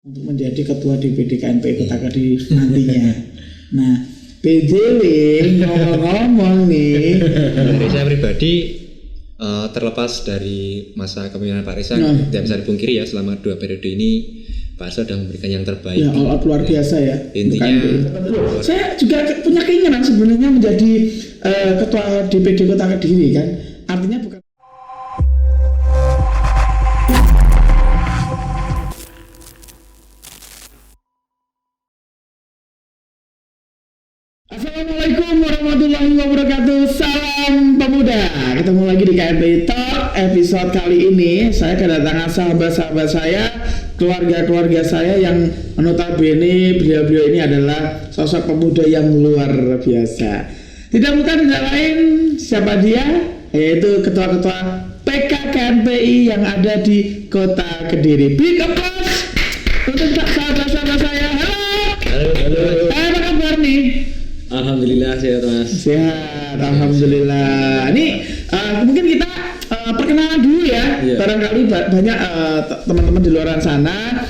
untuk menjadi ketua DPD KNPI Kota Kediri nantinya. Nah, BDW ngomong-ngomong nih. Dari saya pribadi terlepas dari masa kepemimpinan Pak Reza, tidak bisa dipungkiri ya selama 2 periode ini Pak Reza sudah memberikan yang terbaik. Ya, all out luar biasa ya. Intinya, saya juga punya keinginan sebenarnya menjadi ketua DPD Kota Kediri kan. Artinya bukan. Assalamualaikum warahmatullahi wabarakatuh. Salam pemuda. Ketemu lagi di KNPI Talk. Episode kali ini saya kedatangan sahabat-sahabat saya, keluarga-keluarga saya yang notabene beliau-beliau ini adalah sosok pemuda yang luar biasa. Tidak bukan tidak lain siapa dia, yaitu ketua-ketua PK KNPI yang ada di Kota Kediri. Big applause untuk sahabat-sahabat saya. Halo. Apa kabar nih? Alhamdulillah sehat Mas. Sehat, alhamdulillah. Ini mungkin kita perkenalan dulu ya. Yeah. Barangkali banyak teman-teman di luar sana,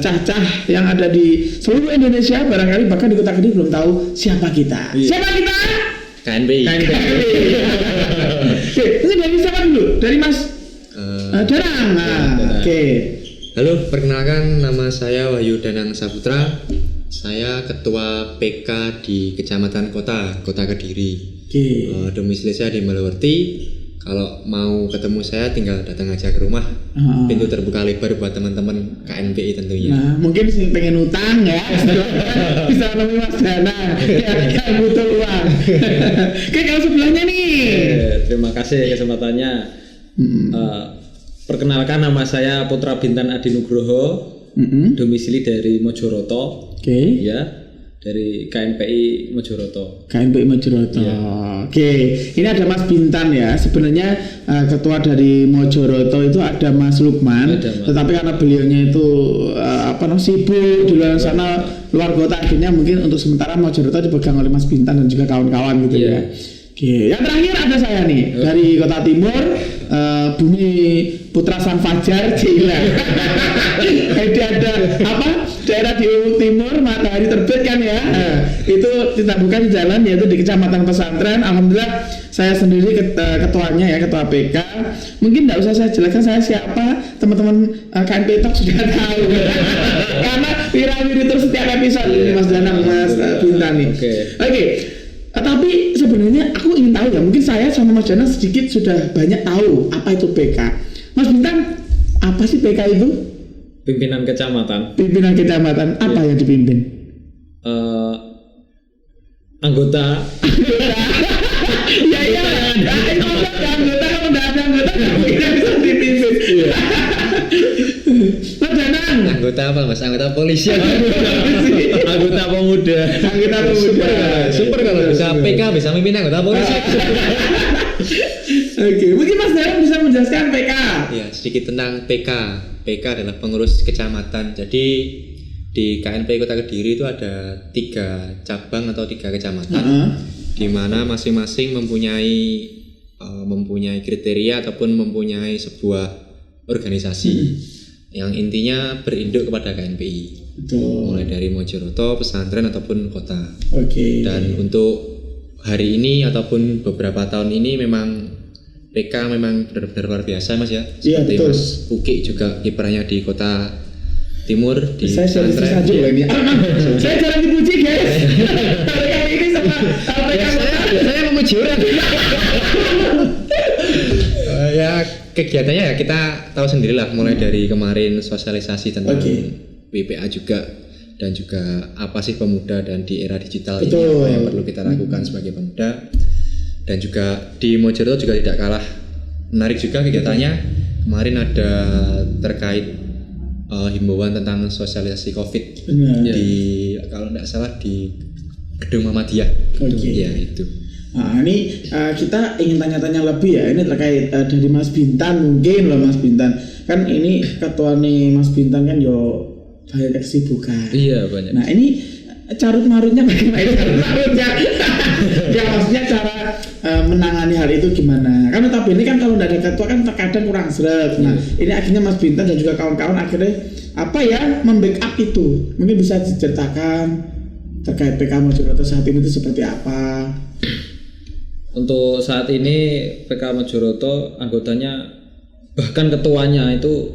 cah-cah yang ada di seluruh Indonesia, barangkali bahkan di Kota Kediri belum tahu siapa kita. Yeah. Siapa kita? KNPI. Oke, ini dari siapa dulu? Dari Mas Danang. Oke. Halo, perkenalkan nama saya Wahyu Danang Saputra. Saya ketua PK di Kecamatan Kota Kediri. Domisili saya di Melewerti. Kalau mau ketemu saya tinggal datang aja ke rumah. Pintu terbuka lebar buat teman-teman KNPI tentunya. Nah, mungkin sih pengen utang ya. Bisa nemui Mas Danang. Ya, butuh uang. Oke, kalau sebelahnya nih. Terima kasih kesempatannya. Perkenalkan nama saya Putra Bintan Adi Nugroho. Domisili dari Mojoroto. Ya, dari KNPI Mojoroto. KNPI Mojoroto. Ya. Oke, ini ada Mas Bintan ya. Sebenarnya ketua dari Mojoroto itu ada Mas Lukman. Tetapi karena beliaunya itu sibuk di luar sana, luar kota, akhirnya mungkin untuk sementara Mojoroto dipegang oleh Mas Bintan dan juga kawan-kawan gitu ya. Oke, yang terakhir ada saya nih dari Kota Timur, Bumi Putra Sang Fajar, Cila. Jadi ada daerah di Timur, matahari terbit kan ya. Itu kita buka di jalan, yaitu di Kecamatan Pesantren. Alhamdulillah saya sendiri ketuanya ya, ketua PK. Mungkin tidak usah saya jelaskan saya siapa, teman-teman KNPI Talk sudah tahu. Karena viral terus setiap episode ini Mas Danang, Mas Bintan nih. Oke. Tapi sebenarnya aku ingin tahu ya, mungkin saya sama Mas Danang sedikit sudah banyak tahu apa itu PK. Mas Bintan, apa sih PK itu? Pimpinan kecamatan. Pimpinan kecamatan, apa yang dipimpin? Anggota. Ya, anggota kalau udah ada anggota kita bisa dipimpin. Mas Danang. Anggota apa Mas? Anggota polisi. Anggota pemuda. Super kalau bisa PK bisa mimpin anggota polisi. Oke, mungkin Mas Danang bisa menjelaskan PK. Ya, sedikit tentang PK. PK adalah pengurus kecamatan. Jadi di KNPI Kota Kediri itu ada 3 cabang atau 3 kecamatan, di mana masing-masing mempunyai kriteria ataupun mempunyai sebuah organisasi yang intinya berinduk kepada KNPI. Betul. Mulai dari Mojoroto, pesantren ataupun kota. Dan untuk hari ini ataupun beberapa tahun ini memang PK memang benar-benar luar biasa Mas ya. Seperti betul. Mas Uki juga kiprahnya di Kota Timur di pesantren. Saya jarang dipuji guys. Kali ini sama saya memuji orang. Ya kegiatannya ya kita tahu sendirilah, mulai dari kemarin sosialisasi tentang WPA juga, dan juga apa sih pemuda dan di era digital ini apa yang perlu kita lakukan sebagai pemuda. Dan juga di Mojoroto juga tidak kalah menarik juga kegiatannya. Kemarin ada terkait himbauan tentang sosialisasi COVID di kalau tidak salah di Gedung Muhammadiyah. Ya itu. Nah ini kita ingin tanya-tanya lebih ya, ini terkait dari Mas Bintan mungkin loh Mas Bintan. Kan ini ketua nih Mas Bintan kan banyak kesibukan. Iya banyak. Nah ini carut marutnya bagaimana? Ya maksudnya cara menangani hal itu gimana? Kan notabene kan kalau nggak ada ketua kan terkadang kurang seret. Nah, ini akhirnya Mas Bintan dan juga kawan-kawan akhirnya membackup itu. Mungkin bisa diceritakan terkait PK Mojoroto saat ini itu seperti apa? Untuk saat ini PK Mojoroto anggotanya bahkan ketuanya itu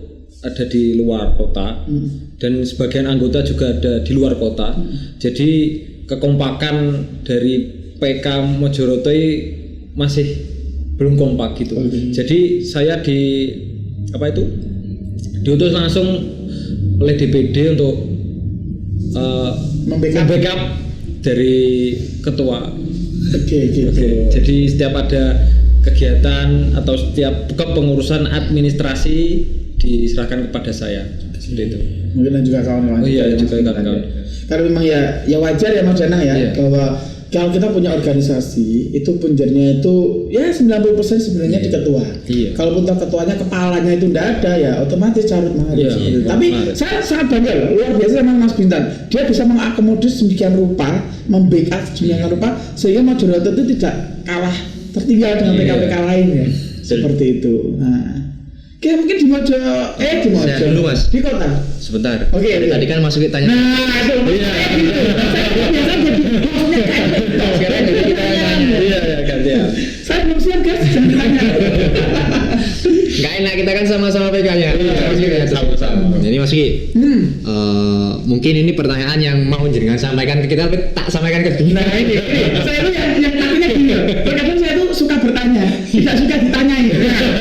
ada di luar kota dan sebagian anggota juga ada di luar kota. Jadi kekompakan dari PK Mojoroto masih belum kompak gitu. Jadi saya diutus langsung oleh DPD untuk membackup dari ketua. Oke. Jadi setiap ada kegiatan atau setiap kepengurusan administrasi diserahkan kepada saya. Seperti itu. Mungkin juga kawan-kawan. Oh iya, juga kawan-kawan. Karena memang ya wajar ya Mas Danang ya, bahwa kalau kita punya organisasi itu punjernya itu ya 90% sebenarnya di ketua. Kalaupun ketuanya kepalanya itu tidak ada ya otomatis carut marut. Tapi saya sangat bangga luar biasa sama Mas Bintan. Dia bisa mengakomodir sedemikian rupa, membackup sedemikian rupa sehingga Mojoroto itu tidak kalah tertinggal dengan PK-PK lain ya. Seperti itu. Nah, oke, mungkin di Mojo dulu Mas. Di kota. Sebentar. Oke. Tadi kan Mas Uki tanya. Nah, itu. Biasa jadi sekarang jadi kita tanya. Iya, gantian. Saya belum siap guys, jangan tanya. Enggak enak kita kan sama-sama PK-nya. Sama-sama. Jadi Mas Uki, mungkin ini pertanyaan yang mau jenengan sampaikan ke kita, tapi tak sampaikan ke dia. Nah ini, saya itu yang artinya gini. Terkadang saya tuh suka bertanya, tidak suka ditanyain.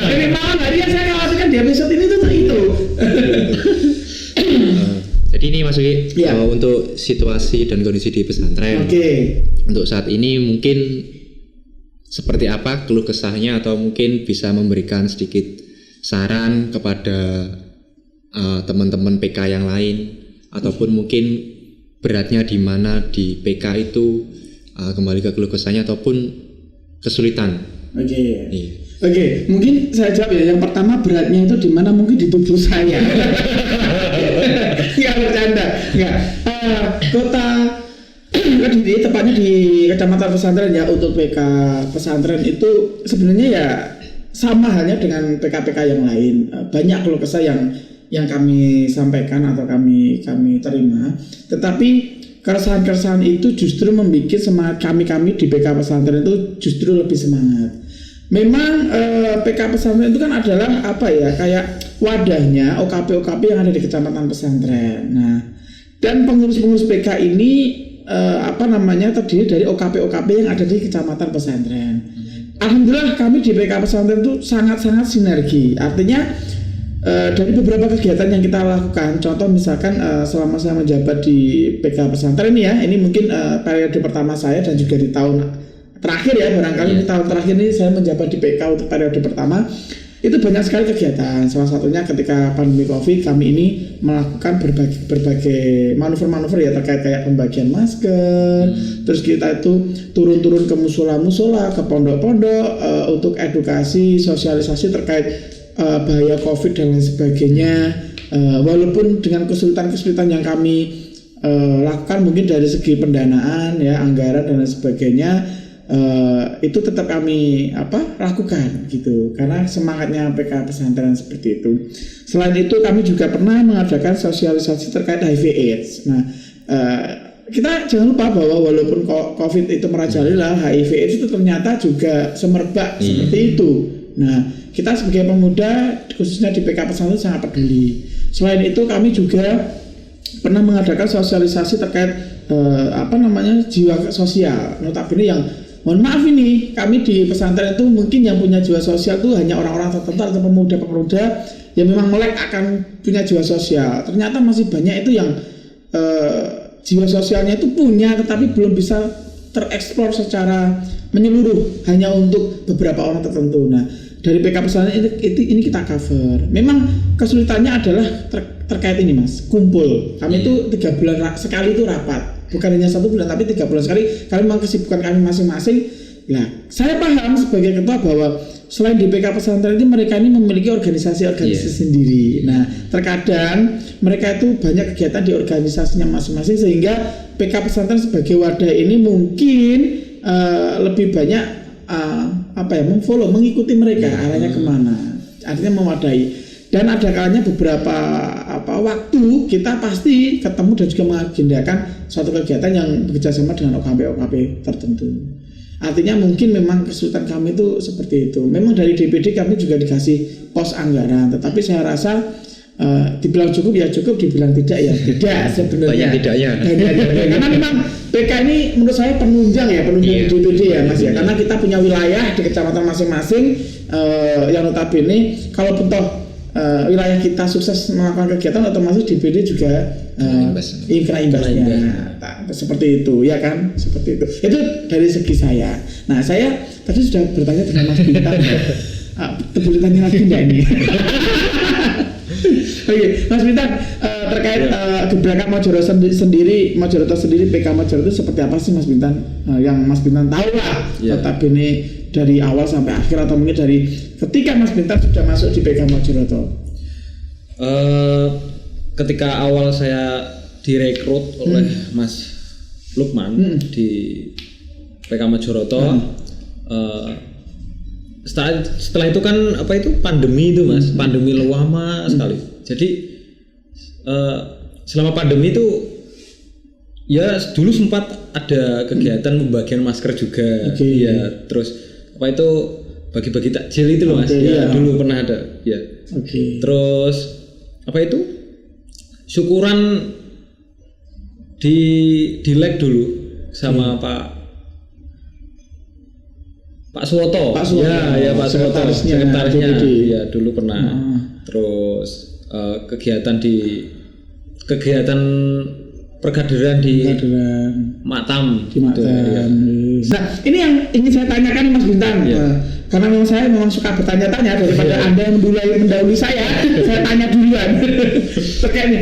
Ini malam hari yang saya khawatirkan di episode ini tuh itu. Jadi ini Mas Uki, untuk situasi dan kondisi di pesantren. Untuk saat ini mungkin seperti apa keluh kesahnya, atau mungkin bisa memberikan sedikit saran kepada teman-teman PK yang lain, ataupun mungkin beratnya di mana di PK itu, kembali ke keluh kesahnya ataupun kesulitan. Oke, mungkin saya jawab ya. Yang pertama, beratnya itu di mana? Mungkin di tubuh saya. Nggak bercanda. Nggak. Kota Kediri, tepatnya di Kecamatan Pesantren ya, untuk PK pesantren itu sebenarnya ya sama halnya dengan PK-PK yang lain. Banyak keluh kesah yang kami sampaikan atau kami terima. Tetapi keresahan-keresahan itu justru membuat semangat kami di PK pesantren itu justru lebih semangat. Memang PK pesantren itu kan adalah kayak wadahnya OKP yang ada di Kecamatan Pesantren. Nah, dan pengurus-pengurus PK ini terdiri dari OKP yang ada di Kecamatan Pesantren. Alhamdulillah kami di PK pesantren itu sangat-sangat sinergi. Artinya dari beberapa kegiatan yang kita lakukan, contoh misalkan selama saya menjabat di PK pesantren ini mungkin periode pertama saya dan juga di tahun terakhir ya, barangkali di tahun terakhir ini saya menjabat di PK untuk periode pertama, itu banyak sekali kegiatan. Salah satunya ketika pandemi COVID, kami ini melakukan berbagai manuver-manuver ya, terkait kayak pembagian masker, terus kita itu turun-turun ke musola-musola, ke pondok-pondok untuk edukasi, sosialisasi terkait bahaya COVID dan lain sebagainya. Walaupun dengan kesulitan-kesulitan yang kami lakukan mungkin dari segi pendanaan ya, anggaran dan lain sebagainya, itu tetap kami lakukan gitu, karena semangatnya PK pesantren seperti itu. Selain itu kami juga pernah mengadakan sosialisasi terkait HIV/AIDS. Nah, kita jangan lupa bahwa walaupun COVID itu merajalela, HIV/AIDS itu ternyata juga semerbak seperti itu. Nah, kita sebagai pemuda khususnya di PK pesantren sangat peduli. Selain itu kami juga pernah mengadakan sosialisasi terkait jiwa sosial. Notabene yang mohon maaf ini, kami di pesantren itu mungkin yang punya jiwa sosial itu hanya orang-orang tertentu atau pemuda-pemuda yang memang melek akan punya jiwa sosial. Ternyata masih banyak itu yang jiwa sosialnya itu punya, tetapi belum bisa tereksplor secara menyeluruh, hanya untuk beberapa orang tertentu. Nah, dari PK pesantren ini kita cover. Memang kesulitannya adalah terkait ini Mas, kumpul. Kami itu 3 bulan sekali itu rapat. Bukan hanya 1 bulan tapi 3 bulan sekali, karena memang kesibukan kami masing-masing. Nah, saya paham sebagai ketua bahwa selain di PK pesantren ini, mereka ini memiliki organisasi sendiri. Nah, terkadang mereka itu banyak kegiatan di organisasinya masing-masing, sehingga PK pesantren sebagai wadah ini mungkin lebih banyak memfollow, mengikuti mereka arahnya kemana, artinya mewadai. Dan ada kalanya beberapa waktu kita pasti ketemu dan juga mengagendakan suatu kegiatan yang bekerjasama dengan OKP tertentu. Artinya mungkin memang kesulitan kami itu seperti itu. Memang dari DPD kami juga dikasih pos anggaran, tetapi saya rasa dibilang cukup ya cukup, dibilang tidak ya tidak sebenarnya. Banyak tidaknya. Karena memang PK ini menurut saya penunjang DPD ya Mas ya. Karena kita punya wilayah di kecamatan masing-masing yang notabene kalau bentuk wilayah kita sukses melakukan kegiatan, otomatis DPD juga kena imbasnya. Nah, seperti itu ya kan, seperti itu. Itu dari segi saya. Nah, saya tadi sudah bertanya dengan Mas Bintang. Boleh tanya lagi enggak ini? Oke, Mas Bintang, terkait gebrakan Mojoroto sendiri, PK Mojoroto itu seperti apa sih Mas Bintang? Yang Mas Bintang tahu lah, notabene dari awal sampai akhir, atau mungkin dari ketika Mas Bintang sudah masuk di PK Mojoroto. Ketika awal saya direkrut oleh Mas Lukman di PK Mojoroto, setelah itu kan pandemi itu Mas, pandemi lama sekali. Jadi selama pandemi itu ya dulu sempat ada kegiatan pembagian masker juga, ya terus bagi-bagi takjil itu loh Mas, dulu pernah ada, ya. Terus syukuran di leg dulu sama Pak Suwoto. Ya Pak Suwoto, sekretarisnya, ya dulu pernah. Terus kegiatan perkaderan di Matam. Ya. Nah, ini yang ingin saya tanyakan Mas Bintang. Karena memang saya suka bertanya-tanya daripada Anda yang mendahului saya tanya duluan. Terkait ini,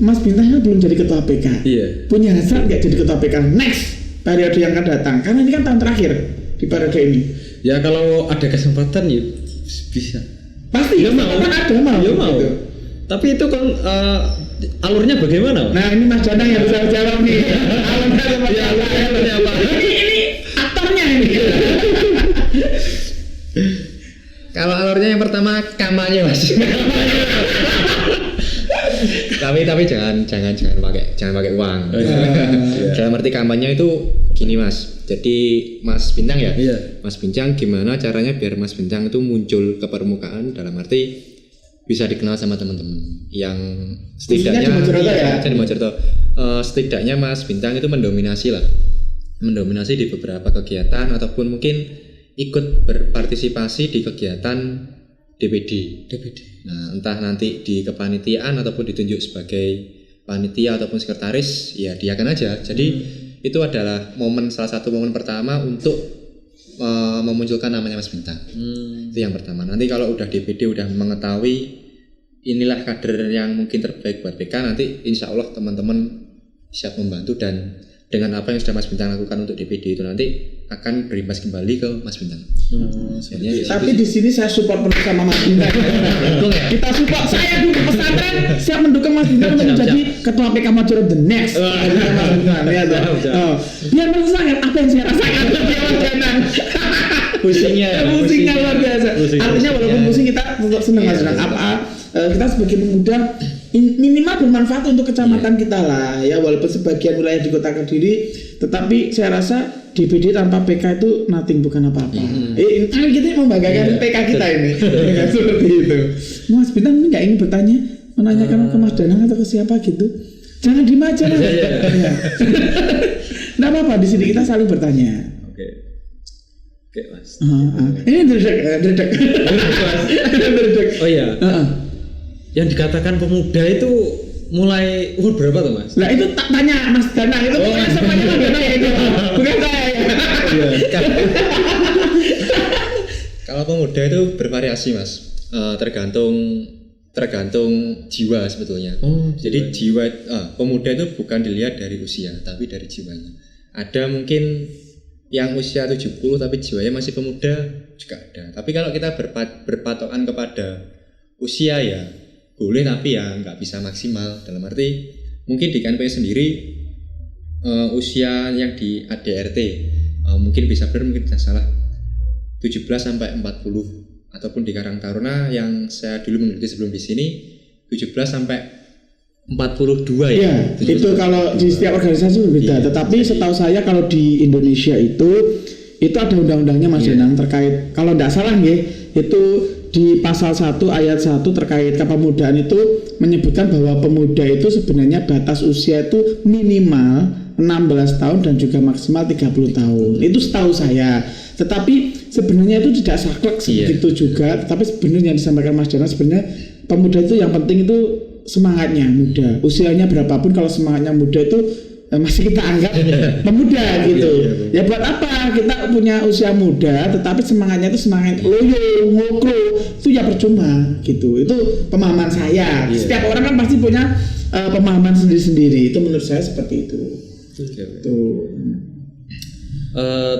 Mas Bintang belum jadi ketua PK. Punya hasrat nggak jadi ketua PK next periode yang akan datang? Karena ini kan tahun terakhir di periode ini. Ya kalau ada kesempatan ya bisa. Pasti ya mau. Gitu. Tapi itu kan alurnya bagaimana? Nah ini Mas Danang yang bisa jawab nih. Alurnya apa? Ini aktornya ini. Kalau alurnya yang pertama kampanye Mas. tapi jangan pakai uang. Dalam arti kampanye itu gini Mas. Jadi Mas Bintang ya. Mas Bintang gimana caranya biar Mas Bintang itu muncul ke permukaan, dalam arti bisa dikenal sama teman-teman yang setidaknya di Mojoroto. Setidaknya Mas Bintang itu mendominasi di beberapa kegiatan, ataupun mungkin ikut berpartisipasi di kegiatan DPD. Nah, entah nanti di kepanitiaan ataupun ditunjuk sebagai panitia ataupun sekretaris, ya diakan aja. Jadi itu adalah salah satu momen pertama untuk memunculkan namanya Mas Bintang. Itu yang pertama. Nanti kalau udah DPD udah mengetahui inilah kader yang mungkin terbaik buat PK, nanti insya Allah teman-teman siap membantu, dan dengan apa yang sudah Mas Bintang lakukan untuk DPD itu nanti akan berimbas kembali ke Mas Bintang. Tapi di sini saya support penuh sama Mas Bintang. Kita support, saya dulu pesantren siap mendukung Mas Bintang untuk menjadi ketua PK Mojoroto the next. Biar merasakan apa yang saya rasakan Mas Danang. Pusingnya luar biasa. Artinya walaupun pusing kita tetap senang Mas Danang. Kita sebagai pemuda minimal bermanfaat untuk kecamatan kita lah ya, walaupun sebagian wilayah di Kota Kediri, tetapi saya rasa DPD tanpa PK itu nothing, bukan apa-apa. Kita membanggakan PK kita ini. Seperti itu. Mas Bintang nggak ingin bertanya, menanyakan ke Mas Danang atau ke siapa gitu? Jangan diem aja Mas. Nggak apa-apa, di sini kita saling bertanya. Oke Mas. Ini dredek. Oh iya. Yang dikatakan pemuda itu mulai umur berapa tuh Mas? Lah itu tak tanya Mas Danang, itu pokoknya semuanya Mas Danang ya, bukan saya ya. Kalau pemuda itu bervariasi Mas, tergantung jiwa sebetulnya. Jadi jiwa pemuda itu bukan dilihat dari usia, tapi dari jiwanya. Ada mungkin yang usia 70 tapi jiwanya masih pemuda juga ada. Tapi kalau kita berpatokan kepada usia ya boleh, tapi ya nggak bisa maksimal. Dalam arti mungkin di KNP sendiri usia yang di ADRT mungkin bisa benar, mungkin tidak salah 17 sampai 40 ataupun di Karang Taruna yang saya dulu mengikuti sebelum di sini 17 sampai 42 ya. Iya, itu kalau di setiap organisasi berbeda. Iya, Tetapi setahu saya kalau di Indonesia itu ada undang-undangnya Mas Jenang terkait, kalau tidak salah nggih, itu di pasal 1 ayat 1 terkait kepemudaan itu menyebutkan bahwa pemuda itu sebenarnya batas usia itu minimal 16 tahun dan juga maksimal 30 tahun. Itu setahu saya. Tetapi sebenarnya itu tidak saklek segitu juga. Tetapi sebenarnya yang disampaikan Mas Jenang sebenarnya pemuda itu yang penting itu semangatnya muda. Usianya berapapun kalau semangatnya muda itu masih kita anggap pemuda gitu. Ya buat apa kita punya usia muda tetapi semangatnya itu semangat loyo, ngokro, itu ya percuma gitu. Itu pemahaman saya. Setiap orang kan pasti punya pemahaman sendiri-sendiri. Itu menurut saya seperti itu. Tuh.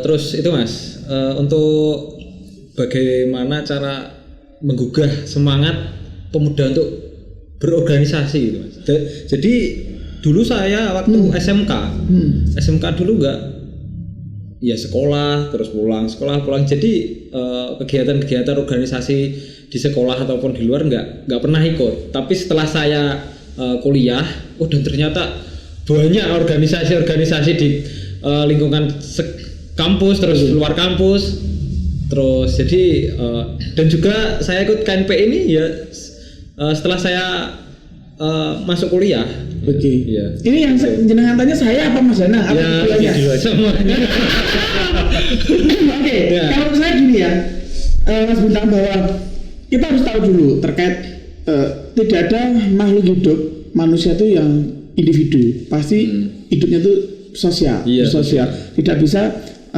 Terus itu Mas, untuk bagaimana cara menggugah semangat pemuda untuk berorganisasi gitu Mas. Jadi dulu saya waktu SMK dulu enggak ya sekolah terus pulang jadi kegiatan-kegiatan organisasi di sekolah ataupun di luar enggak pernah ikut. Tapi setelah saya kuliah, dan ternyata banyak organisasi-organisasi di lingkungan kampus terus luar kampus terus jadi dan juga saya ikut KNP ini ya setelah saya masuk kuliah. Oke. Ya. Ini yang jenengan tanya saya apa Mas Dana? Apa Ya, semuanya. Oke. Kalau saya gini ya, Mas Bintang, bahwa kita harus tahu dulu terkait tidak ada makhluk hidup manusia itu yang individu. Pasti hidupnya itu sosial, Tidak bisa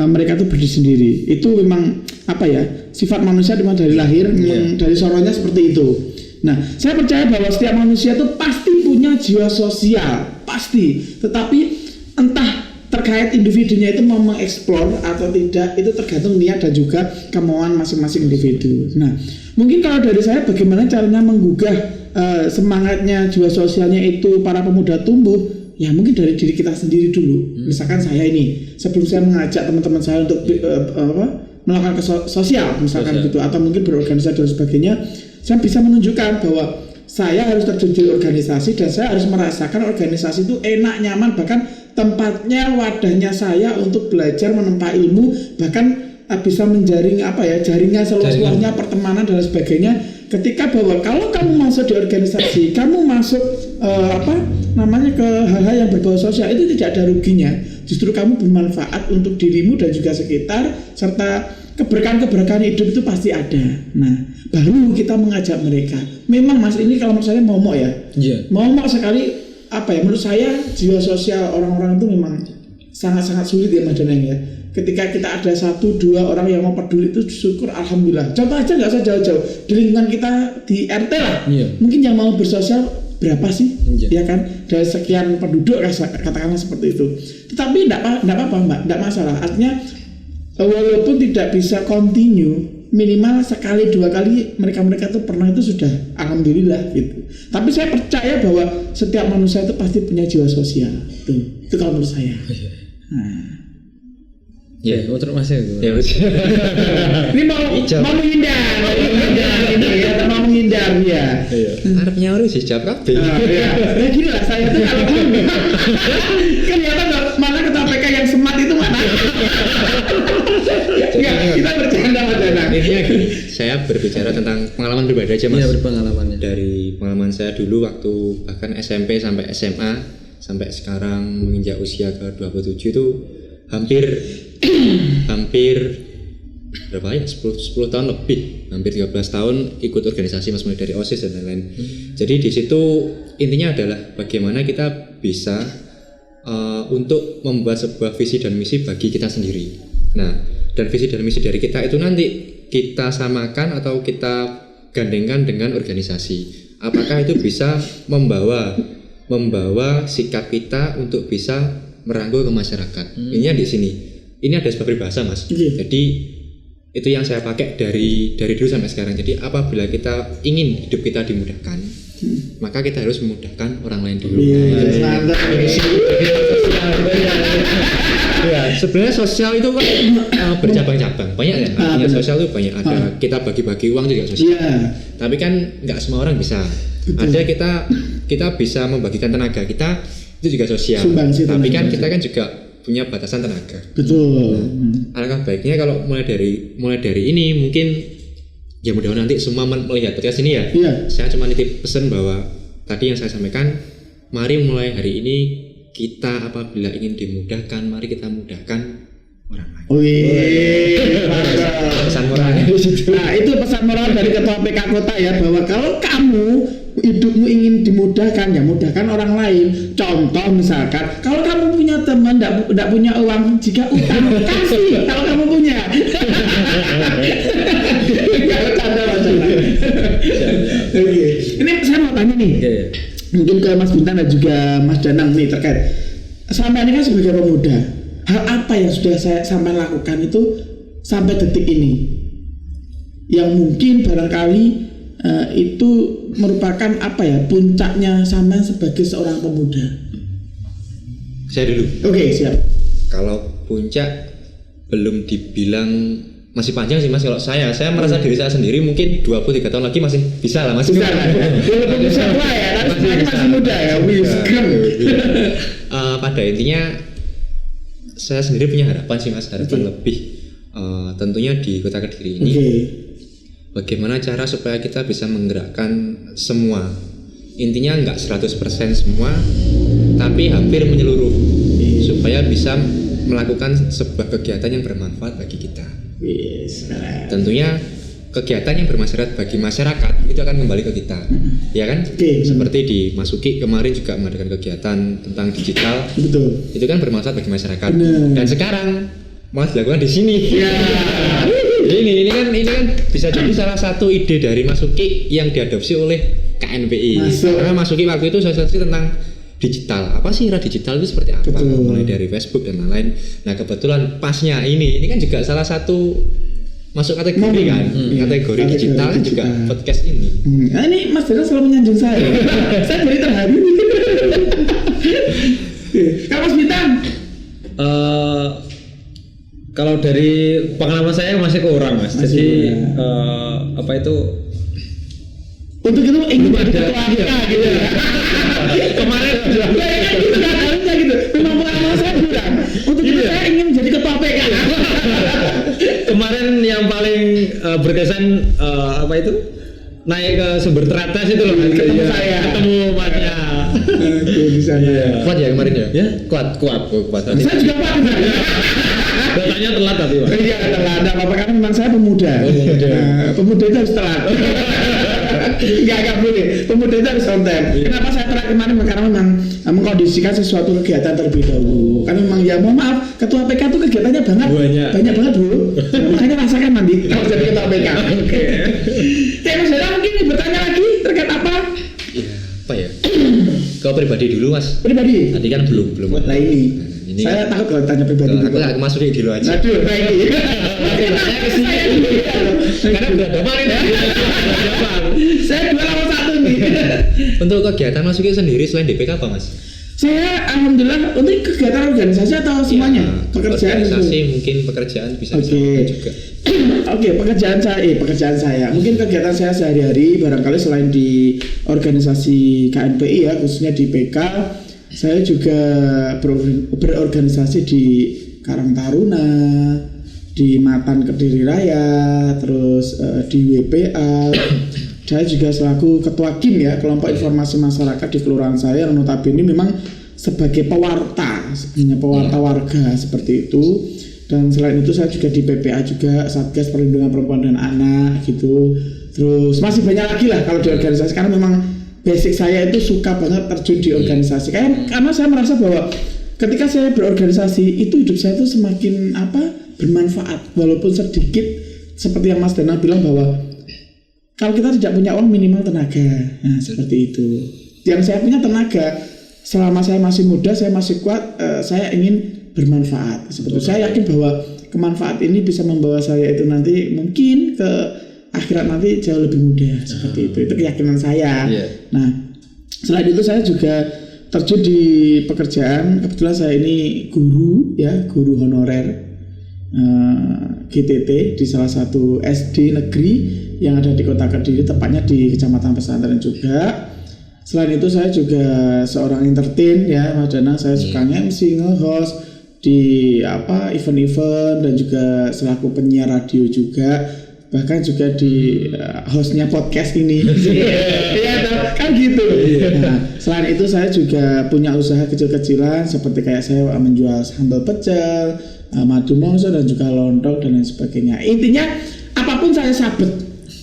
mereka itu berdiri sendiri. Itu memang apa ya? Sifat manusia memang dari lahir, memang dari soronya seperti itu. Nah, saya percaya bahwa setiap manusia itu pasti punya jiwa sosial, pasti. Tetapi entah terkait individunya itu mau mengeksplor atau tidak, itu tergantung niat dan juga kemauan masing-masing individu. Nah, mungkin kalau dari saya bagaimana caranya menggugah semangatnya, jiwa sosialnya itu para pemuda tumbuh, ya mungkin dari diri kita sendiri dulu. Misalkan saya ini, sebelum saya mengajak teman-teman saya untuk melakukan sosial, misalkan gitu, atau mungkin berorganisasi dan sebagainya, saya bisa menunjukkan bahwa saya harus terjun di organisasi dan saya harus merasakan organisasi itu enak, nyaman, bahkan tempatnya, wadahnya saya untuk belajar, menempa ilmu, bahkan bisa menjaring jaringan seluas-luasnya, pertemanan dan sebagainya. Ketika bahwa kalau kamu masuk di organisasi, kamu masuk ke hal-hal yang berbau sosial, itu tidak ada ruginya. Justru kamu bermanfaat untuk dirimu dan juga sekitar, serta keberkahan-keberkahan hidup itu pasti ada. Nah, baru kita mengajak mereka. Memang Mas, ini kalau menurut saya momok ya. Momok sekali menurut saya jiwa sosial orang-orang itu memang sangat-sangat sulit ya Mas Danang ya. Ketika kita ada 1-2 orang yang mau peduli itu syukur alhamdulillah. Contoh aja nggak usah jauh-jauh. Di lingkungan kita di RT lah. Mungkin yang mau bersosial berapa sih? Ya kan? Dari sekian penduduk katakanlah seperti itu. Tetapi enggak apa-apa Mbak, enggak masalah. Artinya walaupun tidak bisa continue, minimal sekali 2 kali mereka itu pernah, itu sudah alhamdulillah gitu. Tapi saya percaya bahwa setiap manusia itu pasti punya jiwa sosial. Itu kalau menurut saya. Nah. Ya, terima kasih. Ini mau menghindar ya. Arabnya harus jawab kabeh. Ya gini lah, saya tuh kalau kelihatan mana ketua PK yang smart itu mana? Ya, kita bercanda aja. Intinya gini, saya berbicara tentang pengalaman pribadi aja Mas. Iya, berpengalamannya. Dari pengalaman saya dulu waktu bahkan SMP sampai SMA sampai sekarang menginjak usia ke 27 itu hampir berapa ya, 10 tahun lebih, hampir 13 tahun ikut organisasi Mas, mulai dari OSIS dan lain-lain. Jadi di situ intinya adalah bagaimana kita bisa untuk membuat sebuah visi dan misi bagi kita sendiri. Nah, dan visi dan misi dari kita itu nanti kita samakan atau kita gandengkan dengan organisasi. Apakah itu bisa membawa sikap kita untuk bisa merangkul ke masyarakat. Ini di sini. Ini ada sebuah peribahasa Mas. Jadi itu yang saya pakai dari dulu sampai sekarang. Jadi apabila kita ingin hidup kita dimudahkan, maka kita harus memudahkan orang lain dulu. Sebenarnya sosial itu kan bercabang-cabang, banyak ya. Artinya sosial itu banyak. Ada kita bagi-bagi uang juga sosial. Tapi kan nggak semua orang bisa. Ada kita bisa membagikan tenaga kita, itu juga sosial. Tapi kan kita kan juga punya batasan tenaga. Betul. Alangkah baiknya kalau mulai dari ini mungkin ya mudah-mudahan nanti semua melihat podcast ini ya. Saya cuma nitip pesan bahwa tadi yang saya sampaikan, mari mulai hari ini kita apabila ingin dimudahkan, mari kita mudahkan orang lain. Pesan moralnya. Nah, itu pesan moral dari Ketua PK Kota ya, bahwa kalau kamu hidupmu ingin dimudahkan, ya mudahkan orang lain. Contoh misalkan, kalau kamu punya teman tidak punya uang, jika utang kasih kalau kamu punya. Kalau canda macam. Oke, ini saya mau tanya nih. Mungkin ke Mas Bintang dan juga Mas Danang nih terkait sampai ini kan sebagai pemuda, hal apa yang sudah saya sampai lakukan itu sampai detik ini yang mungkin barangkali itu merupakan apa ya, puncaknya sampai sebagai seorang pemuda? Saya dulu. Oke, siap. Kalau puncak belum dibilang, masih panjang sih Mas. Kalau saya merasa diri saya sendiri mungkin 23 tahun lagi masih bisa lah Mas. Bisa lah. Walaupun bisa tua ya, tapi masih muda ya. Pada intinya saya sendiri punya harapan sih Mas, harapan lebih tentunya di Kota Kediri ini. Bagaimana cara supaya kita bisa menggerakkan semua. Intinya enggak 100% semua, tapi hampir menyeluruh. Supaya bisa melakukan sebuah kegiatan yang bermanfaat bagi kita. Tentunya kegiatan yang bermasyarakat bagi masyarakat itu akan kembali ke kita, ya kan? Seperti di Masuki kemarin juga mengadakan kegiatan tentang digital. Betul. Itu kan bermanfaat bagi masyarakat. Dan sekarang mau dilakukan di sini. Ini kan bisa jadi salah satu ide dari Masuki yang diadopsi oleh KNPI. Karena Masuki waktu itu sosialisasi tentang digital. Apa sih era digital itu seperti apa? Mulai dari Facebook dan lain-lain. Nah, kebetulan pasnya ini kan juga salah satu masuk kategori kan, kategori digital kan juga podcast ini. Nah, ini Mas Dana selalu menyanjung saya. Saya jadi terharu. Kak Mas Bintang, kalau dari pengalaman saya masih kurang Mas. Jadi apa itu? Untuk itu ingin jadi ketua gitu ya. Kemarin harusnya gitu. Memang pengalaman saya kurang. Untuk itu saya ingin menjadi ketua PK. Kemarin yang paling berkesan apa itu? Naik ke sumber teratas itu loh, ketemu saya, ketemu Masnya. Di sana. Kuat ya kemarin ya? Ya, kuat. Saya juga kuat. Datanya telat tapi Pak. Iya, telat. Enggak apa-apa karena memang saya pemuda. Pemuda itu harus telat. Enggak boleh. Pemuda itu harus on time. Kenapa saya telat kemarin? Karena memang mengkondisikan sesuatu kegiatan terlebih dahulu. Karena memang ya mohon maaf, ketua PK itu kegiatannya banyak banget Bu. Makanya rasakan nanti kalau jadi ketua PK. Oke. Mas Dana mungkin bertanya lagi terkait apa? Ya, apa ya? Kau pribadi dulu Mas. Pribadi? Tadi kan belum. Nah ini saya takut kalau tanya pribadi. Aku masukin dulu aja. Aduh, nah ini. Karena udah kemarin. Saya 2 lawan 1 nih. Untuk kegiatan Masuki sendiri selain DPK apa Mas? Saya alhamdulillah untuk kegiatan organisasi atau semuanya? Pekerjaan organisasi mungkin pekerjaan bisa juga. Oke, pekerjaan saya. Mungkin kegiatan saya sehari-hari barangkali selain di organisasi KNPI ya, khususnya di PK, saya juga berorganisasi di Karang Taruna, di Matan Kediri Raya, terus di WPA. Saya juga selaku ketua KIM ya, kelompok informasi masyarakat di kelurahan saya, yang notabene memang sebagai pewarta, sebenarnya pewarta warga seperti itu. Dan selain itu saya juga di PPA juga, Satgas Perlindungan Perempuan dan Anak gitu. Terus masih banyak lagi lah kalau di organisasi, karena memang basic saya itu suka banget terjun di organisasi. Karena saya merasa bahwa ketika saya berorganisasi itu hidup saya itu semakin bermanfaat walaupun sedikit, seperti yang Mas Dana bilang bahwa kalau kita tidak punya uang minimal tenaga. Nah, seperti itu. Yang saya punya tenaga, selama saya masih muda, saya masih kuat, saya ingin bermanfaat. Seperti saya yakin bahwa kemanfaat ini bisa membawa saya itu nanti mungkin ke akhirat nanti jauh lebih mudah. Seperti itu keyakinan saya. Nah, selain itu saya juga terjun di pekerjaan. Kebetulan saya ini guru honorer GTT di salah satu SD negeri yang ada di Kota Kediri, tepatnya di Kecamatan Pesantren juga. Selain itu saya juga seorang entertain ya Mas Danang, saya suka MC, nge-host di event-event dan juga selaku penyiar radio juga, bahkan juga di hostnya podcast ini. Iya kan gitu. Nah, selain itu saya juga punya usaha kecil-kecilan seperti kayak saya menjual sambal pecel, madu mongso dan juga lontong dan lain sebagainya. Intinya apapun saya sabet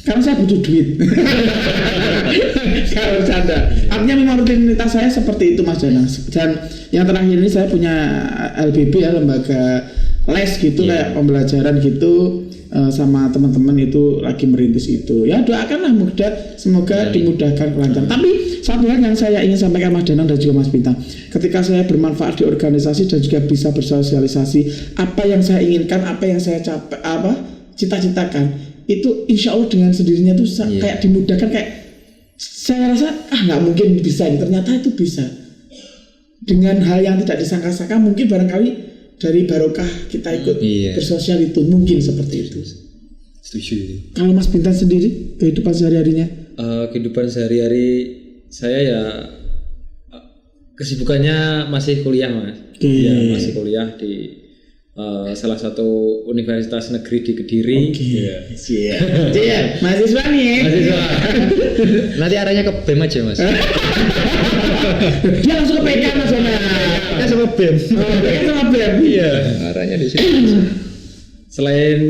karena saya butuh duit. Kalau bercanda. Artinya memang rutinitas saya seperti itu Mas Danang. Dan yang terakhir ini saya punya LBB ya, lembaga les gitu kayak pembelajaran gitu, sama teman-teman itu lagi merintis itu. Ya doakanlah semoga dimudahkan kelancaran. Tapi satu hal yang saya ingin sampaikan Mas Danang dan juga Mas Bintang, ketika saya bermanfaat di organisasi dan juga bisa bersosialisasi apa yang saya inginkan, apa yang saya cita-citakan, itu insya Allah dengan sendirinya tuh kayak dimudahkan, kayak saya rasa nggak mungkin bisa, ternyata itu bisa dengan hal yang tidak disangka-sangka. Mungkin barangkali dari barokah kita ikut bersosial itu mungkin seperti itu. Setuju. Kalau Mas Bintang sendiri kehidupan sehari-harinya? Kehidupan sehari-hari saya ya kesibukannya masih kuliah Mas. Ya, masih kuliah di salah satu universitas negeri di Kediri. Iya, mahasiswa nih. Mahasiswa. Nanti arahnya ke BEM aja Mas. Dia langsung ke PK Mas Danang. Kita sama BEM. PK sama BEM. Iya, arahnya di sini. Selain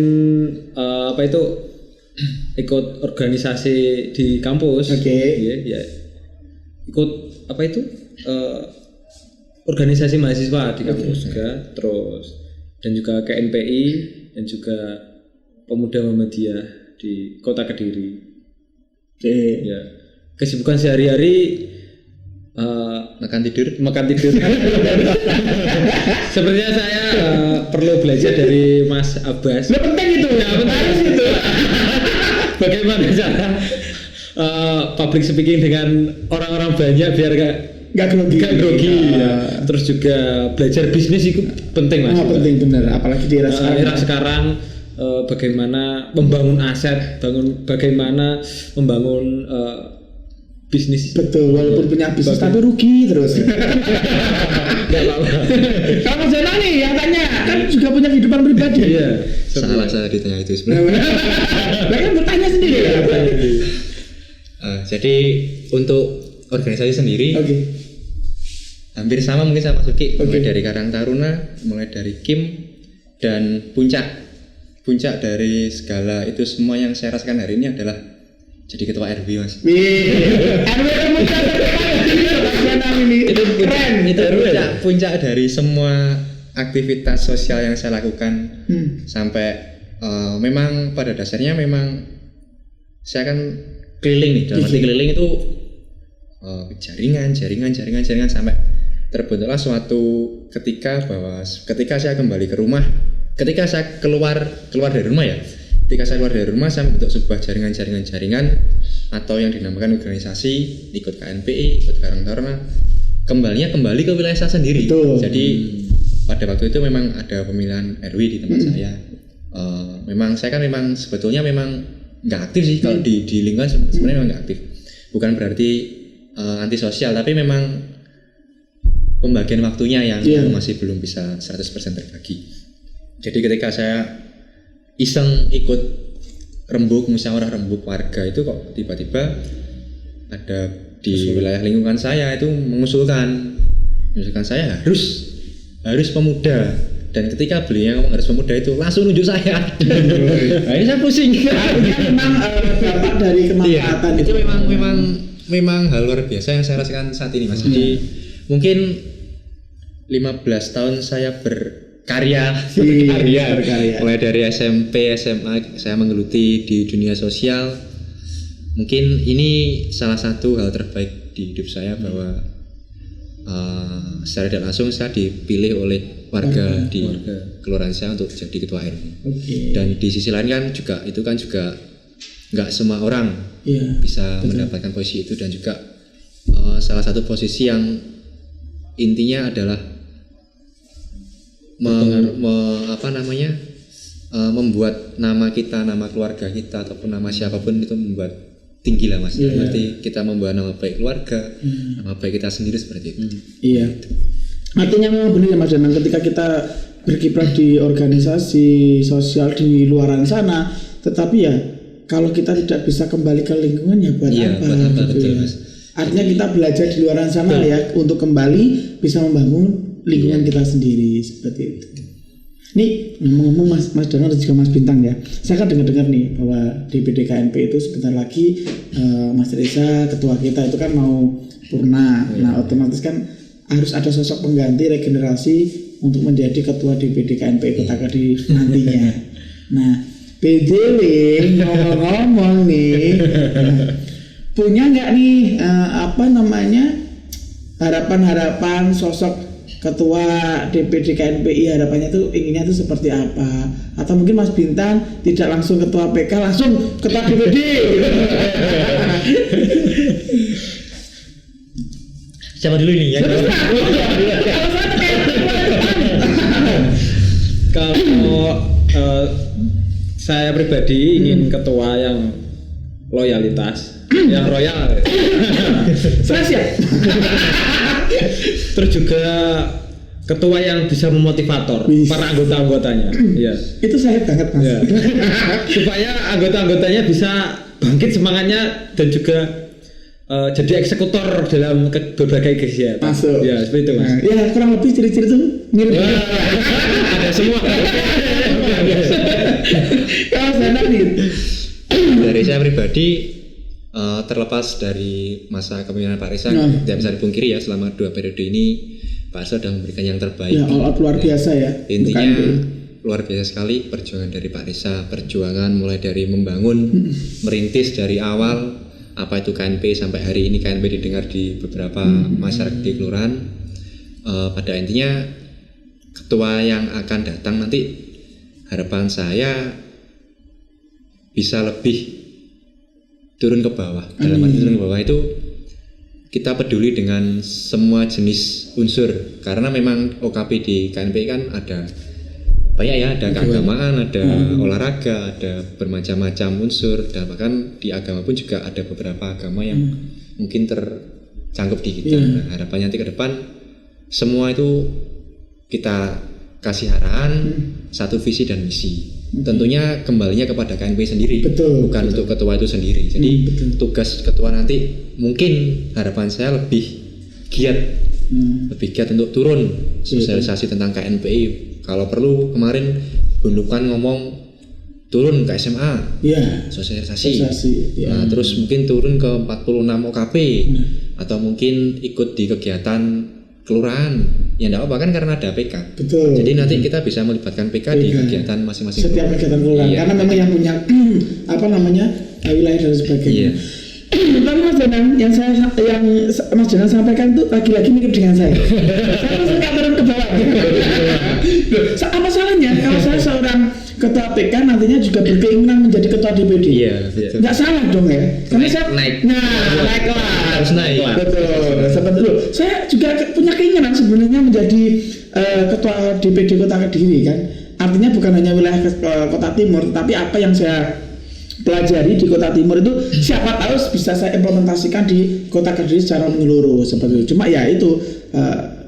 ikut organisasi di kampus. Ya. Ikut organisasi mahasiswa di kampus juga, terus dan juga KNPI dan juga Pemuda Muhammadiyah di Kota Kediri. Ya. Kesibukan sehari-hari makan tidur. Sepertinya saya perlu belajar dari Mas Abbas. Nah, penting itu. Harus itu. Bagaimana cara public speaking dengan orang-orang banyak biar nggak grogi. Ya. Terus juga belajar bisnis itu penting Mas. Penting benar, apalagi di era sekarang. Bagaimana membangun aset, bagaimana membangun bisnis. Betul, walaupun punya bisnis tapi rugi terus. Enggak apa-apa. Kalau Danang nih yang tanya, kan juga punya kehidupan pribadi. Iya. Salah saya ditanya itu sebenarnya. Kan bertanya sendiri ya. Jadi untuk organisasi sendiri hampir sama mungkin sama Suki, mulai dari Karang Taruna, mulai dari Kim dan puncak dari segala itu semua yang saya rasakan hari ini adalah jadi ketua RW Mas. RW itu keren. Itu puncak dari semua aktivitas sosial yang saya lakukan. Sampai memang pada dasarnya memang saya kan keliling nih, dalam arti keliling itu jaringan sampai terbentuklah suatu ketika saya kembali ke rumah. Ketika saya keluar dari rumah ya, saya membentuk sebuah jaringan atau yang dinamakan organisasi, ikut KNPI, ikut Karang Taruna, kembali ke wilayah saya sendiri. Betul. Jadi pada waktu itu memang ada pemilihan RW di tempat saya. Memang saya kan sebetulnya nggak aktif sih kalau di lingkungan, sebenarnya memang nggak aktif. Bukan berarti antisosial, tapi memang pembagian waktunya yang masih belum bisa 100% terbagi. Jadi ketika saya iseng ikut musyawarah rembuk warga itu, kok tiba-tiba ada di wilayah lingkungan saya itu mengusulkan saya harus pemuda, dan ketika beliau ngomong harus pemuda itu langsung nunjuk saya. Nah, ini saya pusing. Memang dampak dari kemanfaatan itu memang hal luar biasa yang saya rasakan saat ini Mas. Jadi mungkin 15 tahun saya berkarya. Mulai dari SMP, SMA saya menggeluti di dunia sosial. Mungkin ini salah satu hal terbaik di hidup saya, bahwa secara tidak langsung saya dipilih oleh warga di kelurahan saya untuk jadi ketua RW. Dan di sisi lain kan juga nggak semua orang bisa mendapatkan posisi itu, dan juga salah satu posisi yang intinya adalah membuat nama kita, nama keluarga kita ataupun nama siapapun itu membuat tinggi lah Mas. Berarti kita membawa nama baik keluarga, nama baik kita sendiri seperti itu. Iya. Artinya memang benar ya Mas Danang, ketika kita berkiprah di organisasi sosial di luaran sana, tetapi ya kalau kita tidak bisa kembali ke lingkungan ya buat apa? Buat apa gitu betul ya. Mas. Artinya kita belajar di luaran sana ya untuk kembali bisa membangun lingkungan kita sendiri seperti itu. Nih ngomong Mas Danang dan juga Mas Bintang ya, saya kan dengar nih bahwa di DPD KNP itu sebentar lagi Mas Reza ketua kita itu kan mau purna. Nah otomatis kan harus ada sosok pengganti regenerasi untuk menjadi ketua DPD KNP Kota Kediri nantinya. Nah BDW ngomong-ngomong nih, punya nggak nih harapan-harapan sosok ketua DPD KNPI, harapannya tuh inginnya tuh seperti apa? Atau mungkin Mas Bintang tidak langsung ketua PK, langsung ketua DPD. Siapa dulu ini ya? Kalau saya pribadi ingin ketua yang loyalitas, yang royal. Saya siap. Terus juga ketua yang bisa memotivator para anggota-anggotanya. Iya. Itu saya banget Mas. Ya. Supaya anggota-anggotanya bisa bangkit semangatnya dan juga jadi eksekutor dalam berbagai kegiatan. Masuk. Ya, seperti itu Mas. Ya kurang lebih ciri-ciri itu mirip. Ada semua. Kalau saya nih. Dari saya pribadi, terlepas dari masa kepemimpinan Pak Reza, tidak bisa dipungkiri ya selama 2 periode ini Pak Reza sudah memberikan yang terbaik. Ya, all out luar biasa ya. Intinya luar biasa sekali perjuangan dari Pak Reza, perjuangan mulai dari membangun, merintis dari awal apa itu KNP sampai hari ini KNP didengar di beberapa masyarakat di kelurahan. Pada intinya ketua yang akan datang nanti harapan saya bisa lebih turun ke bawah. Dalam arti turun ke bawah itu kita peduli dengan semua jenis unsur, karena memang OKP di KNP kan ada banyak ya, ada keagamaan, ada olahraga, ada bermacam-macam unsur, dan bahkan di agama pun juga ada beberapa agama yang mungkin tercangkup di kita. Nah, harapannya nanti ke depan semua itu kita kasih arahan, satu visi dan misi. Tentunya kembalinya kepada KNP sendiri, bukan untuk ketua itu sendiri. Jadi tugas ketua nanti mungkin harapan saya lebih giat untuk turun sosialisasi tentang KNPI. Kalau perlu kemarin Gundukan ngomong turun ke SMA, sosialisasi. Nah, terus mungkin turun ke 46 OKP atau mungkin ikut di kegiatan kelurahan. Ya enggak apa-apa kan karena ada PK. Jadi nanti kita bisa melibatkan PK di kegiatan masing-masing. Setiap kegiatan kelurahan karena memang yang punya wilayah dan sebagainya. Tapi Mas Danang, yang Mas Danang sampaikan itu lagi-lagi mirip dengan saya. Saya langsung turun ke bawah. Apa salahnya kalau saya seorang ketua PK nantinya juga berkeinginan menjadi ketua DPD? Iya, betul. Nggak salah dong ya. Karena saya naik kelas. Harus naik. Betul. Seperti itu. Saya juga punya keinginan sebenarnya menjadi ketua DPD Kota Kediri kan. Artinya bukan hanya wilayah Kota Timur, tapi apa yang saya pelajari di Kota Timur itu siapa tahu bisa saya implementasikan di Kota Kediri secara menyeluruh seperti itu. Cuma ya itu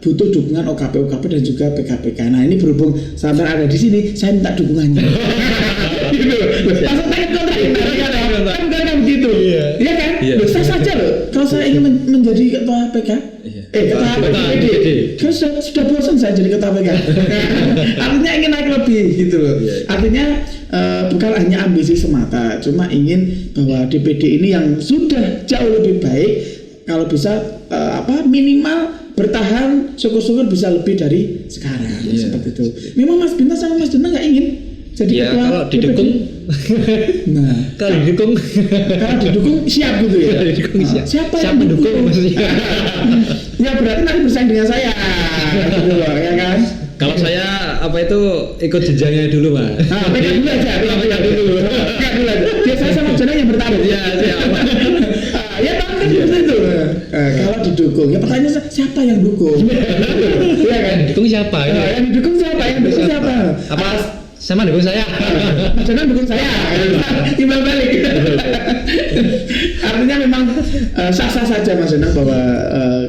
butuh dukungan OKP dan juga PK. Nah ini berhubung sampai ada di sini, saya minta dukungannya. Gitu. Langsung tanya kontrak kan begitu. Iya kan? Saya saja loh. Kalau saya ingin menjadi ketua PK, ketua DPD, kan sudah bosan saya jadi ketua PK. Artinya ingin naik lebih gitu loh. Artinya bukan hanya ambisi semata, cuma ingin bahwa DPD ini yang sudah jauh lebih baik, kalau bisa minimal bertahan, syukur-syukur bisa lebih dari sekarang seperti itu. Memang Mas Bintang sama Mas Danang nggak ingin jadi ketua kalau didukung. Kalau didukung siap gitu ya. Siapa yang mendukung maksudnya? Ya berarti nanti bersaing dengan saya, gitu loh, ya kan? Kalau saya ikut jenjangnya dulu Mas. PK dulu aja, PK dulu. Biar saya sama Danang yang bertarung. Iya, siap. Ya kan seperti itu. Kalau didukung, ya pertanyaannya siapa yang dukung? Iya kan? Dukung siapa? Yang didukung siapa? Yang dukung siapa? Apa sama dukung saya? Jangan dukung saya. Timbal balik. Artinya memang sah-sah saja Mas Danang bahwa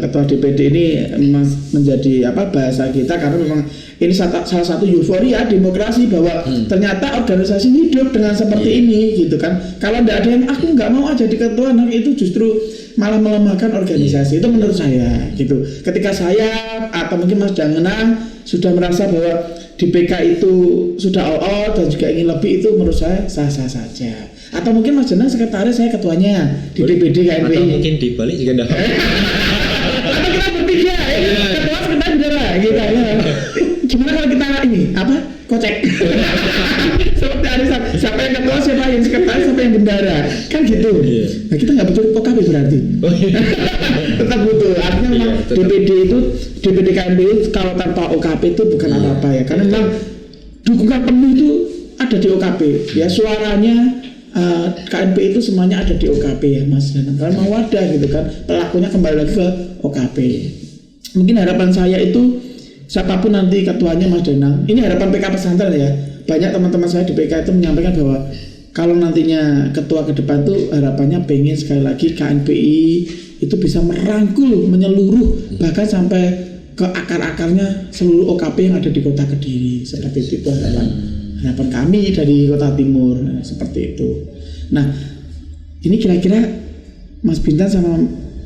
ketua DPD ini menjadi bahasa kita, karena memang ini salah satu euforia demokrasi bahwa ternyata organisasi hidup dengan seperti ini gitu kan. Kalau tidak ada yang aku nggak mau aja di ketua, nah itu justru malah melemahkan organisasi. Itu menurut saya gitu. Ketika saya atau mungkin Mas Danang sudah merasa bahwa di PK itu sudah all out dan juga ingin lebih, itu menurut saya sah-sah saja. Atau mungkin Mas Danang sekretaris, saya ketuanya di DPD KNPI. Atau mungkin dibalik juga enggak. Atau kita bertiga ketua sekretaris bendera gitu ya. Gimana kalau kita ini kocek seperti arisan, siapa yang ketua, siapa yang sekretaris, siapa yang bendara, kan gitu. Nah kita nggak butuh OKP berarti. Tetap butuh. Artinya memang DPD itu, DPD KNPI kalau tanpa OKP itu bukan apa-apa ya, karena memang dukungan penuh itu ada di OKP ya. Suaranya KNPI itu semuanya ada di OKP ya Mas Danang, karena mau wadah gitu kan, pelakunya kembali lagi ke OKP. Mungkin harapan saya itu siapapun nanti ketuanya Mas Danang, ini harapan PK pesantren ya. Banyak teman-teman saya di PK itu menyampaikan bahwa kalau nantinya ketua ke depan tuh harapannya pengen sekali lagi KNPI itu bisa merangkul menyeluruh bahkan sampai ke akar-akarnya seluruh OKP yang ada di Kota Kediri. Seperti itu harapan kami dari Kota Timur. Nah, seperti itu. Nah, ini kira-kira Mas Bintan sama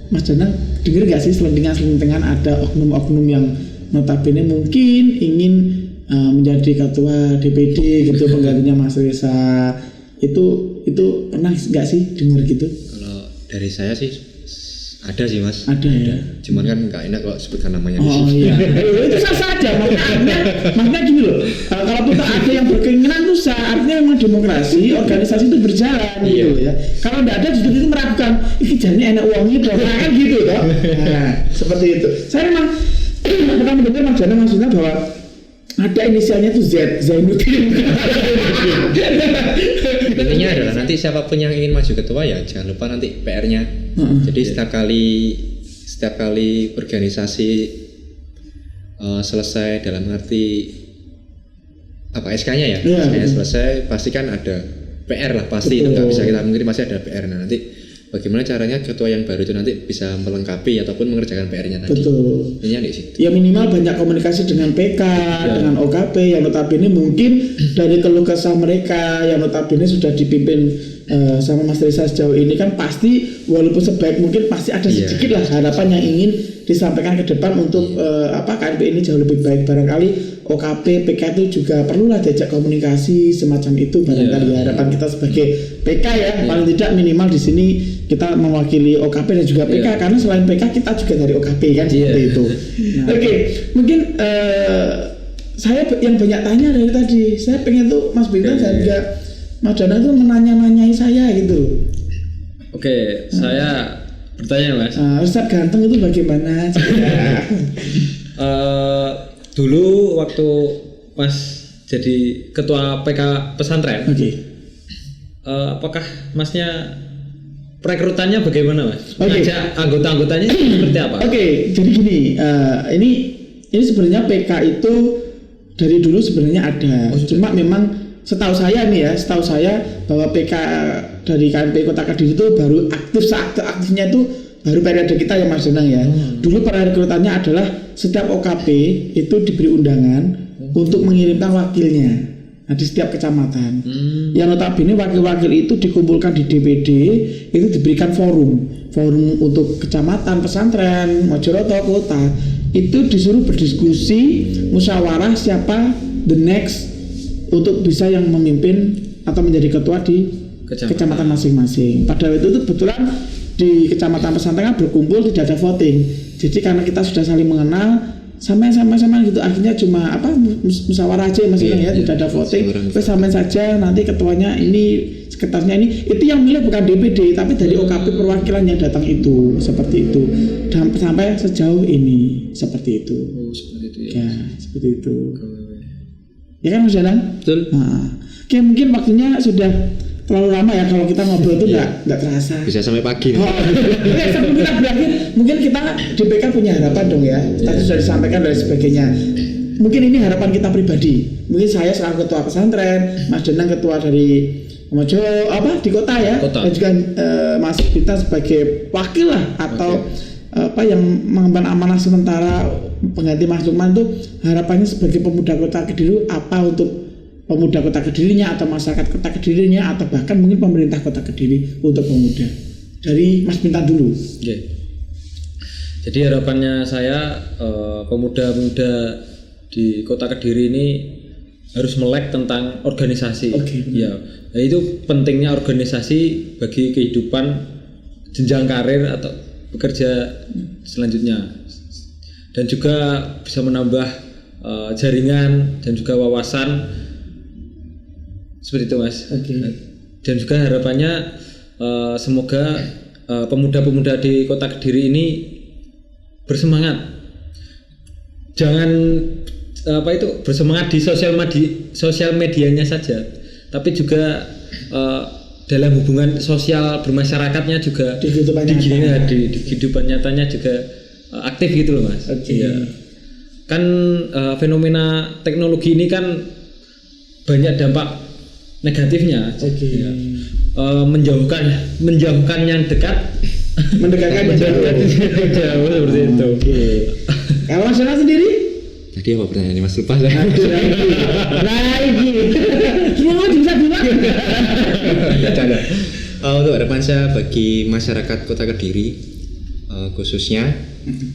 Mas Danang dengar gak sih selentingan ada oknum-oknum yang notabene mungkin ingin menjadi ketua DPD gitu, penggantinya Mas Reza. Itu pernah nggak sih dengar gitu? Kalau dari saya sih ada sih Mas. Ada ya. Cuman kan nggak enak kalau sebutkan namanya di Oh sini. iya. Itu sah saja. Makanya gini loh. Kalau kita ada yang berkeinginan itu sah. Artinya memang demokrasi, organisasi itu berjalan gitu ya. Kalau tidak ada justru itu meragukan. Ini jadi enak uangnya dong. Kan gitu toh. Nah seperti itu. Saya memang pernah mendengar Mas Danang maksudnya bahwa ada inisialnya itu Zainuddin. Intinya adalah nanti siapapun yang ingin maju ketua ya jangan lupa nanti PR-nya. Jadi setiap kali organisasi selesai dalam arti SK-nya ya, SK-nya selesai pasti kan ada PR lah pasti. Betul. Itu nggak bisa kita mungkin masih ada PR. Nah nanti bagaimana caranya ketua yang baru itu nanti bisa melengkapi ataupun mengerjakan PR-nya tadi. Betul. Ini di situ. Ya minimal banyak komunikasi dengan PK, dengan OKP yang notabene mungkin dari keluh kesah mereka yang notabene sudah dipimpin sama Mas Reza sejauh ini kan pasti walaupun sebaik mungkin pasti ada sedikit lah harapan yang ingin disampaikan ke depan untuk KNPI ini jauh lebih baik. Barangkali OKP, PK itu juga perlulah diajak komunikasi semacam itu barangkali. Harapan kita sebagai PK ya paling tidak minimal di sini kita mewakili OKP dan juga PK karena selain PK kita juga dari OKP kan seperti itu. Nah, Oke, mungkin saya yang banyak tanya dari tadi. Saya pengen tuh Mas Bintan dan juga Mas Danang tuh menanya-nanyai saya gitu. Oke, saya bertanya Mas. Ustadz ganteng itu bagaimana? Dulu waktu Mas jadi ketua PK pesantren, apakah Masnya perekrutannya bagaimana Mas? Ngajak anggota-anggotanya seperti apa? Jadi gini, ini sebenarnya PK itu dari dulu sebenarnya ada. Cuma memang setahu saya bahwa PK dari KNPI Kota Kediri itu baru aktifnya itu baru periode kita ya Mas Danang ya. Dulu perekrutannya adalah setiap OKP itu diberi undangan untuk mengirimkan wakilnya. Di setiap kecamatan. Yang notabene wakil-wakil itu dikumpulkan di DPD, itu diberikan forum untuk kecamatan, pesantren, Mojoroto, kota. Itu disuruh berdiskusi, musyawarah siapa the next untuk bisa yang memimpin atau menjadi ketua di kecamatan masing-masing. Pada waktu itu kebetulan di kecamatan pesantren berkumpul tidak ada voting. Jadi karena kita sudah saling mengenal sama gitu, akhirnya cuma musyawarah aja Mas ya, tidak ada voting. Terus samain saja nanti ketuanya ini, sekretarisnya ini, itu yang milih bukan DPD tapi dari OKP perwakilan yang datang itu, seperti itu. Dan sampai sejauh ini seperti itu. Seperti itu ya. Seperti itu. Ya kan Mas Danang? Betul. Oke, mungkin waktunya sudah terlalu lama ya kalau kita ngobrol itu nggak terasa. Bisa sampai pagi. Oh, oke, sebelum kita berakhir, mungkin kita di PK punya harapan dong ya. Tadi sudah disampaikan dan sebagainya. Mungkin ini harapan kita pribadi. Mungkin saya selaku ketua pesantren, Mas Danang ketua dari Mojo di kota ya, dan juga Mas Bintan sebagai wakil lah atau yang mengemban amanah sementara pengganti Mas Lukman itu harapannya sebagai pemuda kota Kediri apa untuk pemuda kota Kedirinya atau masyarakat kota Kedirinya atau bahkan mungkin pemerintah kota Kediri untuk pemuda. Dari Mas Bintan dulu. Okay. Jadi harapannya saya pemuda-pemuda di kota Kediri ini harus melek tentang organisasi. Ya, itu pentingnya organisasi bagi kehidupan jenjang karir atau bekerja selanjutnya, dan juga bisa menambah jaringan dan juga wawasan seperti itu Mas. Dan juga harapannya semoga pemuda-pemuda di kota Kediri ini bersemangat, jangan bersemangat di sosial medianya saja, tapi juga dalam hubungan sosial bermasyarakatnya juga di kehidupan nyatanya juga aktif gitu loh Mas. Ya. Kan fenomena teknologi ini kan banyak dampak negatifnya. Ya. Menjauhkan yang dekat, mendekatkan yang jauh seperti itu. Kalau Mas Danang sendiri? Tadi apa pertanyaannya Mas, lupa saya. Nah ini semua bisa bilang. Untuk harapan saya bagi masyarakat kota Kediri khususnya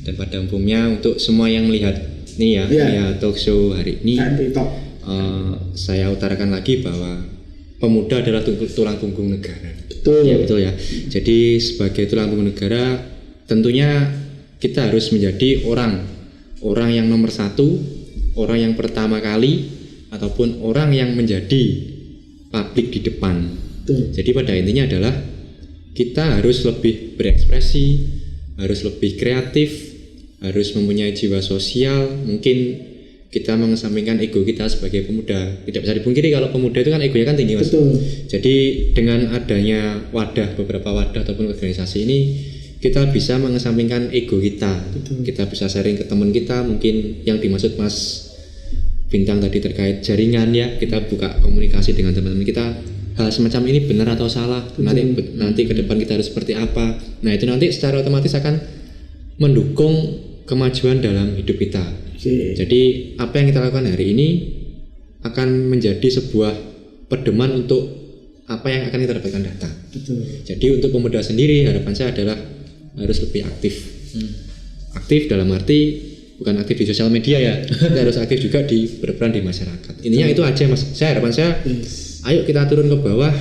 dan pada umumnya untuk semua yang melihat nih ya talk show hari ini, saya utarakan lagi bahwa pemuda adalah tulang punggung negara. Betul. Ya betul ya. Jadi sebagai tulang punggung negara tentunya kita harus menjadi orang yang nomor satu, orang yang pertama kali, ataupun orang yang menjadi publik di depan. Betul. Jadi pada intinya adalah kita harus lebih berekspresi, harus lebih kreatif, harus mempunyai jiwa sosial. Mungkin kita mengesampingkan ego kita sebagai pemuda. Tidak bisa dipungkiri kalau pemuda itu kan egonya kan tinggi Mas. Betul. Jadi dengan adanya beberapa wadah ataupun organisasi ini, kita bisa mengesampingkan ego kita. Betul. Kita bisa sharing ke teman kita, mungkin yang dimaksud Mas Bintang tadi terkait jaringan ya, kita buka komunikasi dengan teman-teman kita, hal semacam ini benar atau salah. Betul. Nanti ke depan kita harus seperti apa. Nah itu nanti secara otomatis akan mendukung kemajuan dalam hidup kita. Jadi apa yang kita lakukan hari ini akan menjadi sebuah pedoman untuk apa yang akan kita dapatkan datang. Betul. Jadi untuk pemuda sendiri harapan saya adalah harus lebih aktif. Aktif dalam arti bukan aktif di sosial media ya, kita harus aktif juga berperan di masyarakat. Intinya itu aja Mas. Harapan saya, ayo kita turun ke bawah,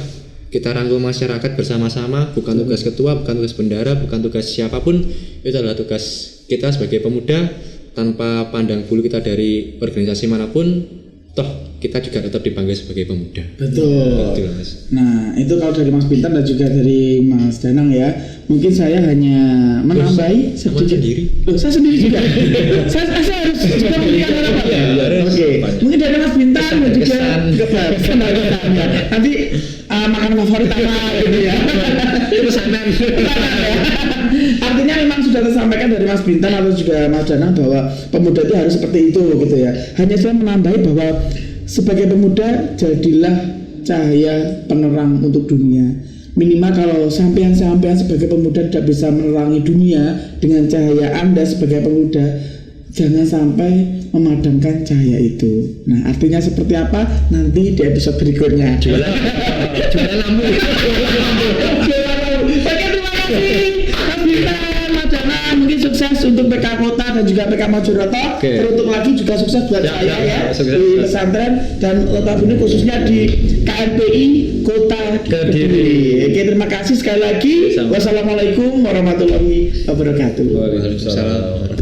kita rangkul masyarakat bersama-sama. Bukan tugas ketua, bukan tugas bendara, bukan tugas siapapun. Itu adalah tugas kita sebagai pemuda, tanpa pandang bulu kita dari organisasi manapun. Toh kita juga tetap dipanggil sebagai pemuda. Betul. Betul Mas. Nah itu kalau dari Mas Bintan dan juga dari Mas Danang ya, mungkin saya hanya menambahi sedikit. Saya sendiri juga. saya harus juga memberikan harapan. Oke. Mungkin dari Mas Bintan dan juga kesan. Nanti makan favorit apa gitu ya. Pesanan. Artinya memang sudah tersampaikan dari Mas Bintan atau juga Mas Danang bahwa pemuda itu harus seperti itu gitu ya. Hanya saya menambahi bahwa sebagai pemuda jadilah cahaya penerang untuk dunia. Minimal kalau sampean sebagai pemuda tidak bisa menerangi dunia dengan cahaya Anda sebagai pemuda, jangan sampai memadamkan cahaya itu. Nah artinya seperti apa nanti di episode berikutnya. Jualan lampu. Oke, terima kasih Mas Bintan, Mas Danang, mungkin sukses untuk PK Kota dan juga PK Mojoroto. Teruntuk lagi juga sukses buat saya ya di pesantren dan notabene khususnya di KMPI Kota Kediri. Oke, terima kasih sekali lagi. Wassalamualaikum warahmatullahi wabarakatuh. Waalaikumsalam.